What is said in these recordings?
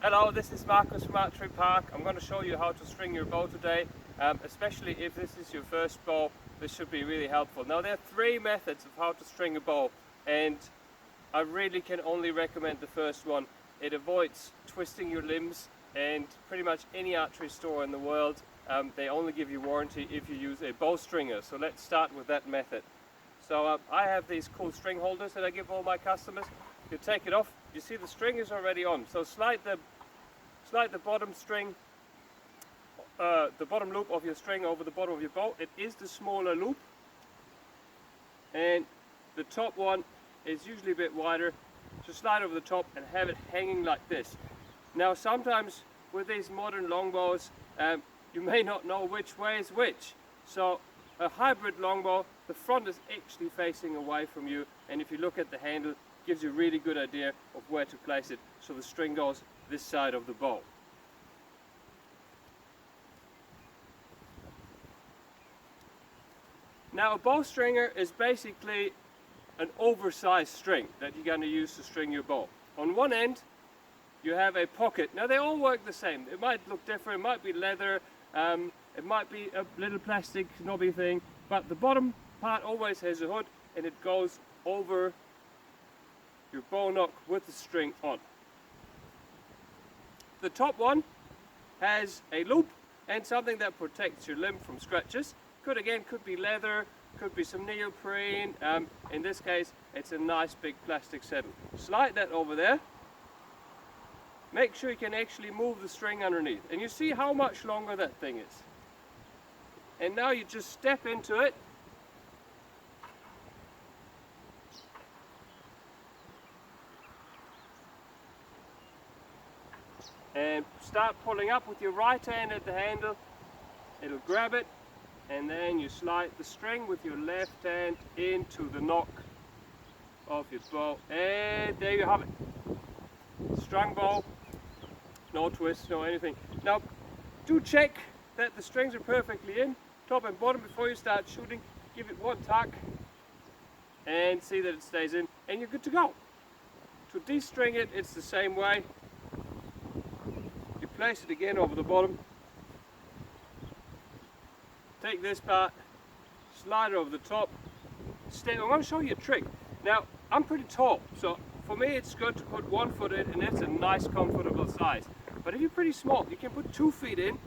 Hello, this is Marcus from Archery Park. I'm going to show you how to string your bow today, especially if this is your first bow. This should be really helpful. Now there are three methods of how to string a bow, and I really can only recommend the first one. It avoids twisting your limbs, and pretty much any archery store in the world, they only give you warranty if you use a bow stringer. So let's start with that method. So I have these cool string holders that I give all my customers. You take it off, you see the string is already on, so slide the bottom string, the bottom loop of your string over the bottom of your bow. It is the smaller loop, and the top one is usually a bit wider. Just slide over the top and have it hanging like this. Now sometimes with these modern longbows, you may not know which way is which. So a hybrid longbow, the front is actually facing away from you, and if you look at the handle, gives you a really good idea of where to place it, so the string goes this side of the bow. Now a bow stringer is basically an oversized string that you're going to use to string your bow. On one end you have a pocket. Now they all work the same. It might look different, it might be leather, it might be a little plastic knobby thing, but the bottom part always has a hood, and it goes over your bow nock with the string on. The top one has a loop and something that protects your limb from scratches. Could be leather, could be some neoprene. In this case, it's a nice big plastic saddle. Slide that over there. Make sure you can actually move the string underneath. And you see how much longer that thing is. And now you just step into it. And start pulling up with your right hand at the handle. It'll grab it, and then you slide the string with your left hand into the nock of your bow, and there you have it. Strung bow, no twists, no anything. Now do check that the strings are perfectly in, top and bottom, before you start shooting. Give it one tuck and see that it stays in, and you're good to go. To de-string it, it's the same way. Place it again over the bottom, take this part, slide it over the top, I'm going to show you a trick. Now I'm pretty tall, so for me it's good to put 1 foot in, and that's a nice comfortable size. But if you're pretty small, you can put 2 feet in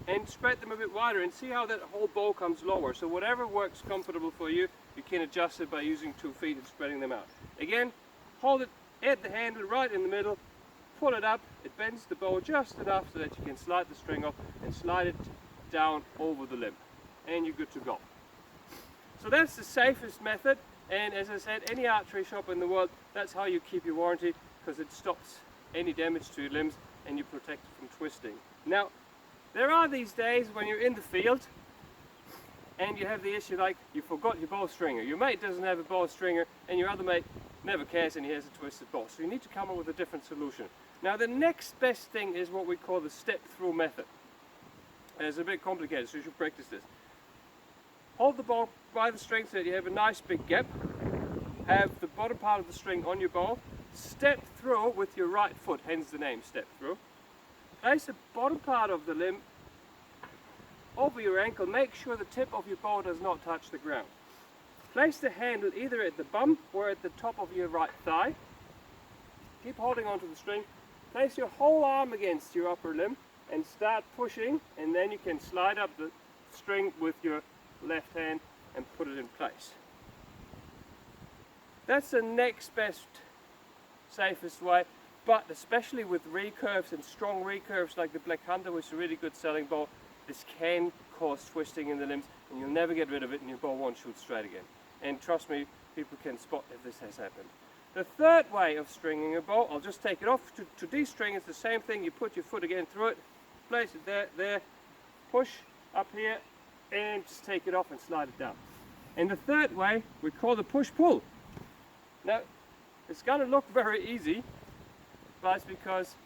and spread them a bit wider, and see how that whole bow comes lower. So whatever works comfortable for you, you can adjust it by using 2 feet and spreading them out. Again, hold it at the handle right in the middle, pull it up, it bends the bow just enough so that you can slide the string off and slide it down over the limb, and you're good to go. So that's the safest method, and as I said, any archery shop in the world, that's how you keep your warranty, because it stops any damage to your limbs and you protect it from twisting. Now there are these days when you're in the field and you have the issue like you forgot your bow stringer. Your mate doesn't have a bow stringer and your other mate never cares and he has a twisted bow. So you need to come up with a different solution. Now the next best thing is what we call the step-through method. And it's a bit complicated, so you should practice this. Hold the bow by the string so that you have a nice big gap. Have the bottom part of the string on your bow. Step through with your right foot, hence the name step through. Place the bottom part of the limb over your ankle. Make sure the tip of your bow does not touch the ground. Place the handle either at the bum or at the top of your right thigh. Keep holding onto the string. Place your whole arm against your upper limb and start pushing, and then you can slide up the string with your left hand and put it in place. That's the next best, safest way, but especially with recurves and strong recurves like the Black Hunter, which is a really good selling bow, this can cause twisting in the limbs and you'll never get rid of it and your bow won't shoot straight again. And trust me, people can spot if this has happened. The third way of stringing a bow, I'll just take it off. To de-string, it's the same thing. You put your foot again through it, place it there, push up here, and just take it off and slide it down. And the third way, we call the push-pull. Now, it's going to look very easy, but it's because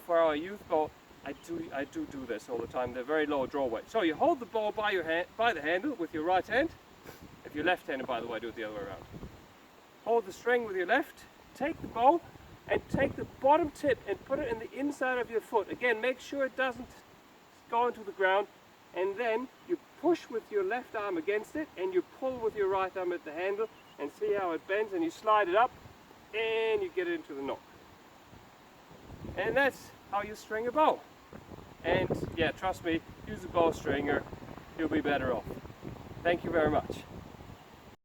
for our youth bow, I do this all the time. They're very low draw weight. So you hold the bow by the handle with your right hand. If you're left-handed, by the way, do it the other way around. Hold the string with your left, take the bow, and take the bottom tip and put it in the inside of your foot. Again, make sure it doesn't go into the ground, and then you push with your left arm against it and you pull with your right arm at the handle, and see how it bends, and you slide it up and you get it into the nock. And that's how you string a bow. And yeah, trust me, use a bow stringer, you'll be better off. Thank you very much.